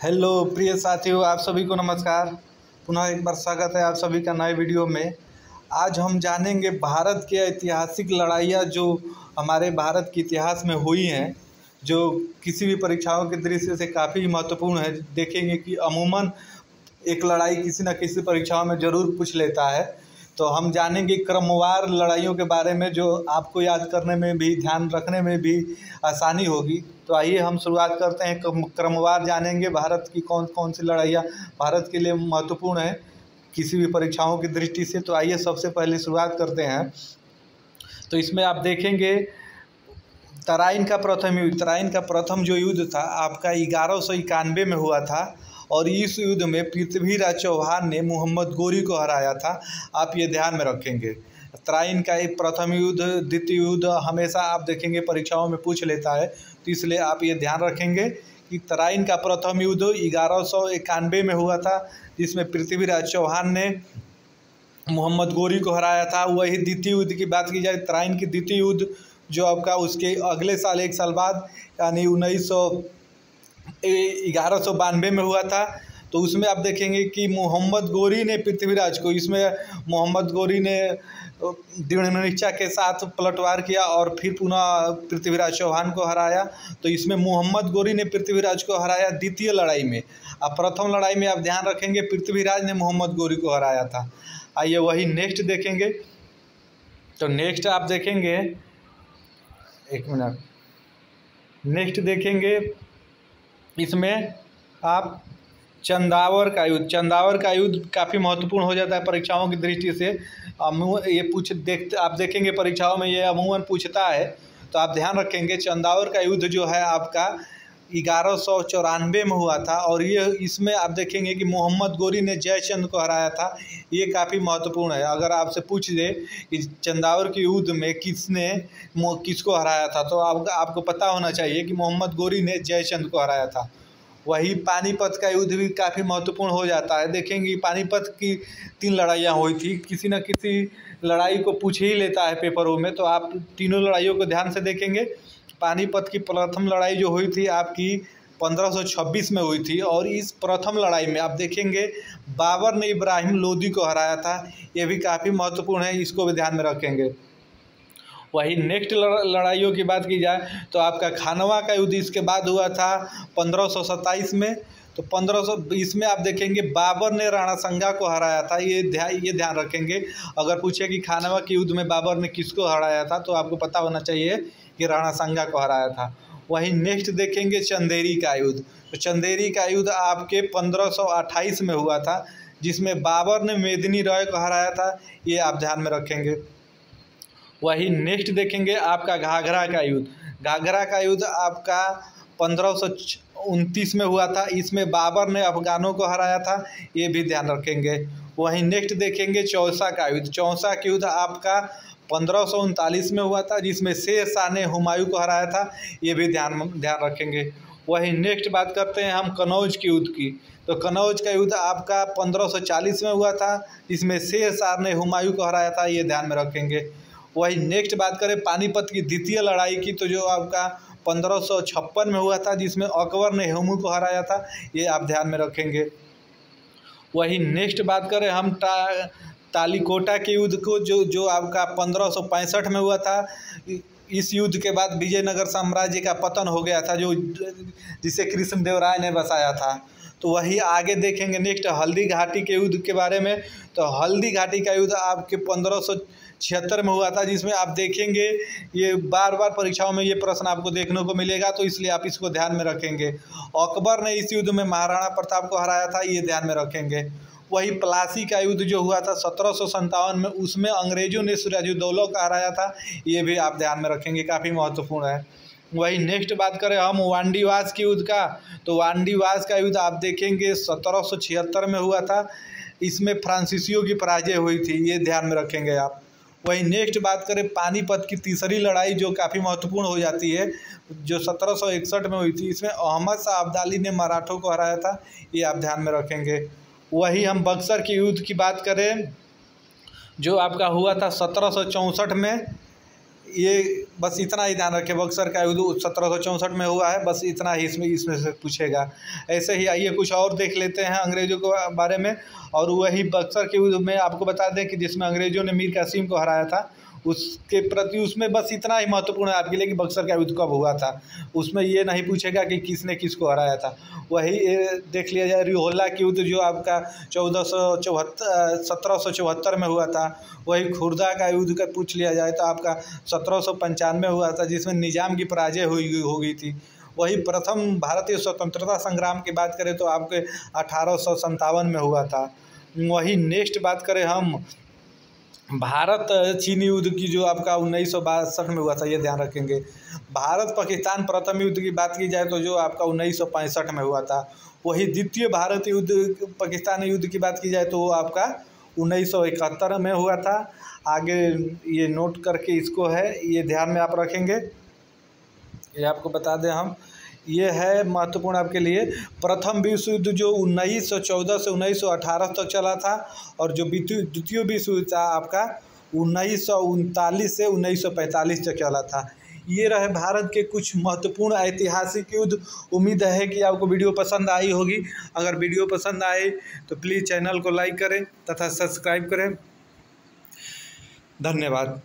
Hello प्रिय साथियों, आप सभी को नमस्कार। पुनः एक बार स्वागत है आप सभी का नए वीडियो में। आज हम जानेंगे भारत के ऐतिहासिक लड़ाइयाँ जो हमारे भारत के इतिहास में हुई हैं, जो किसी भी परीक्षाओं के दृष्टि से काफ़ी महत्वपूर्ण है। देखेंगे कि अमूमन एक लड़ाई किसी न किसी परीक्षाओं में ज़रूर पूछ लेता है। तो हम जानेंगे क्रमवार लड़ाइयों के बारे में, जो आपको याद करने में भी, ध्यान रखने में भी आसानी होगी। तो आइए हम शुरुआत करते हैं। क्रमवार जानेंगे भारत की कौन कौन सी लड़ाइयाँ भारत के लिए महत्वपूर्ण है किसी भी परीक्षाओं की दृष्टि से। तो आइए सबसे पहले शुरुआत करते हैं। तो इसमें आप देखेंगे तराइन का प्रथम युद्ध। तराइन का प्रथम जो युद्ध था आपका 1191 में हुआ था, और इस युद्ध में पृथ्वीराज चौहान ने मोहम्मद गोरी को हराया था। आप ये ध्यान में रखेंगे। तराइन का एक प्रथम युद्ध, द्वितीय युद्ध हमेशा आप देखेंगे परीक्षाओं में पूछ लेता है, तो इसलिए आप ये ध्यान रखेंगे कि तराइन का प्रथम युद्ध 1191 में हुआ था, जिसमें पृथ्वीराज चौहान ने मोहम्मद गोरी को हराया था। वही द्वितीय युद्ध की बात की जाए, तराइन की द्वितीय युद्ध जो आपका उसके अगले साल, एक साल बाद, यानी 1192 में हुआ था। तो उसमें आप देखेंगे कि मोहम्मद गोरी ने पृथ्वीराज को, इसमें मोहम्मद गोरी ने दृढ़ निश्चय के साथ पलटवार किया और फिर पुनः पृथ्वीराज चौहान को हराया। तो इसमें मोहम्मद गोरी ने पृथ्वीराज को हराया द्वितीय लड़ाई में। अब प्रथम लड़ाई में आप ध्यान रखेंगे पृथ्वीराज ने मोहम्मद गोरी को हराया था। आइए वही नेक्स्ट देखेंगे। तो नेक्स्ट आप देखेंगे, एक मिनट, नेक्स्ट देखेंगे इसमें आप चंदावर का युद्ध। चंदावर का युद्ध काफ़ी महत्वपूर्ण हो जाता है परीक्षाओं की दृष्टि से। ये आप देखेंगे परीक्षाओं में ये अमूमन पूछता है, तो आप ध्यान रखेंगे। चंदावर का युद्ध जो है आपका 1194 में हुआ था, और ये इसमें आप देखेंगे कि मोहम्मद गोरी ने जयचंद को हराया था। ये काफ़ी महत्वपूर्ण है। अगर आपसे पूछ दे कि चंदावर के युद्ध में किसको हराया था, तो आपको पता होना चाहिए कि मोहम्मद गोरी ने जयचंद को हराया था। वही पानीपत का युद्ध भी काफ़ी महत्वपूर्ण हो जाता है। देखेंगे पानीपत की 3 लड़ाइयाँ हुई थी। किसी न किसी लड़ाई को पूछ ही लेता है पेपरों में, तो आप तीनों लड़ाइयों को ध्यान से देखेंगे। पानीपत की प्रथम लड़ाई जो हुई थी आपकी 1526 में हुई थी, और इस प्रथम लड़ाई में आप देखेंगे बाबर ने इब्राहिम लोदी को हराया था। ये भी काफ़ी महत्वपूर्ण है, इसको भी ध्यान में रखेंगे। वही नेक्स्ट लड़ाइयों की बात की जाए तो आपका खानवा का युद्ध इसके बाद हुआ था 1527 में। तो 1520 में आप देखेंगे बाबर ने राणा संगा को हराया था। ये ध्यान रखेंगे। अगर पूछे कि खानवा के युद्ध में बाबर ने किसको हराया था, तो आपको पता होना चाहिए कि राणा संगा को हराया था। वहीं नेक्स्ट देखेंगे चंदेरी का युद्ध। तो चंदेरी का युद्ध आपके 1528 में हुआ था, जिसमें बाबर ने मेदिनी राय को हराया था। ये आप ध्यान में रखेंगे। वही नेक्स्ट देखेंगे आपका घाघरा का युद्ध। घाघरा का युद्ध आपका 1529 में हुआ था। इसमें बाबर ने अफगानों को हराया था। ये भी ध्यान रखेंगे। वहीं नेक्स्ट देखेंगे चौसा का युद्ध। चौसा का युद्ध आपका 1539 में हुआ था, जिसमें शेर शाह ने हुमायूं को हराया था। ये भी ध्यान रखेंगे। वही नेक्स्ट बात करते हैं हम कनौज के युद्ध की। तो कनौज का युद्ध आपका 1540 में हुआ था, जिसमें शेर शाह ने हुमायूं को हराया था। ये ध्यान में रखेंगे। वही नेक्स्ट बात करें पानीपत की द्वितीय लड़ाई की, तो जो आपका 1556 में हुआ था, जिसमें अकबर ने हुमायूं को हराया था। ये आप ध्यान में रखेंगे। वही नेक्स्ट बात करें हम तालीकोटा के युद्ध को, जो आपका 1565 में हुआ था। इस युद्ध के बाद विजयनगर साम्राज्य का पतन हो गया था, जिसे कृष्णदेवराय ने बसाया था। तो वही आगे देखेंगे नेक्स्ट हल्दी घाटी के युद्ध के बारे में। तो हल्दी घाटी का युद्ध आपके 1576 में हुआ था, जिसमें आप देखेंगे ये बार बार परीक्षाओं में ये प्रश्न आपको देखने को मिलेगा, तो इसलिए आप इसको ध्यान में रखेंगे। अकबर ने इस युद्ध में महाराणा प्रताप को हराया था। ये ध्यान में रखेंगे। वही प्लासी का युद्ध जो हुआ था 1757 में, उसमें अंग्रेजों ने सिराजुद्दौला को हराया था। ये भी आप ध्यान में रखेंगे, काफ़ी महत्वपूर्ण है। वही नेक्स्ट बात करें हम वांडीवास के युद्ध का। तो वांडीवास का युद्ध आप देखेंगे 1776 में हुआ था। इसमें फ्रांसीसियों की पराजय हुई थी। ये ध्यान में रखेंगे आप। वही नेक्स्ट बात करें पानीपत की तीसरी लड़ाई, जो काफ़ी महत्वपूर्ण हो जाती है, जो 1761 में हुई थी। इसमें अहमद शाह अब्दाली ने मराठों को हराया था। ये आप ध्यान में रखेंगे। वही हम बक्सर के युद्ध की बात करें, जो आपका हुआ था 1764 में। ये बस इतना ही ध्यान रखें, बक्सर का युद्ध 1764 में हुआ है, बस इतना ही इसमें से पूछेगा। ऐसे ही आइए कुछ और देख लेते हैं अंग्रेज़ों के बारे में। और वही बक्सर के युद्ध में आपको बता दें कि जिसमें अंग्रेज़ों ने मीर कासिम को हराया था, उसके प्रति उसमें बस इतना ही महत्वपूर्ण है आपके लिए कि बक्सर का युद्ध कब हुआ था। उसमें ये नहीं पूछेगा कि किसने किसको हराया था। वही देख लिया जाए रिहोल्ला की युद्ध जो आपका 1774 में हुआ था। वही खुर्दा का युद्ध का पूछ लिया जाए तो आपका 1795 में हुआ था, जिसमें निजाम की पराजय हो गई थी। वही प्रथम भारतीय स्वतंत्रता संग्राम की बात करें तो आपके 1857 में हुआ था। वही नेक्स्ट बात करें हम भारत चीनी युद्ध की जो आपका 1962 में हुआ था, ये ध्यान रखेंगे। भारत पाकिस्तान प्रथम युद्ध की बात की जाए तो जो आपका 1965 में हुआ था। वही द्वितीय भारत युद्ध पाकिस्तान युद्ध की बात की जाए तो वो आपका 1971 में हुआ था। आगे ये नोट करके इसको है, ये ध्यान में आप रखेंगे। ये आपको बता दें हम, ये है महत्वपूर्ण आपके लिए। प्रथम विश्व युद्ध जो 1914 से 1918 तक चला था, और जो द्वितीय विश्व युद्ध था आपका 1939 से 1945 तक चला था। ये रहे भारत के कुछ महत्वपूर्ण ऐतिहासिक युद्ध। उम्मीद है कि आपको वीडियो पसंद आई होगी। अगर वीडियो पसंद आए तो प्लीज़ चैनल को लाइक करें तथा सब्सक्राइब करें। धन्यवाद।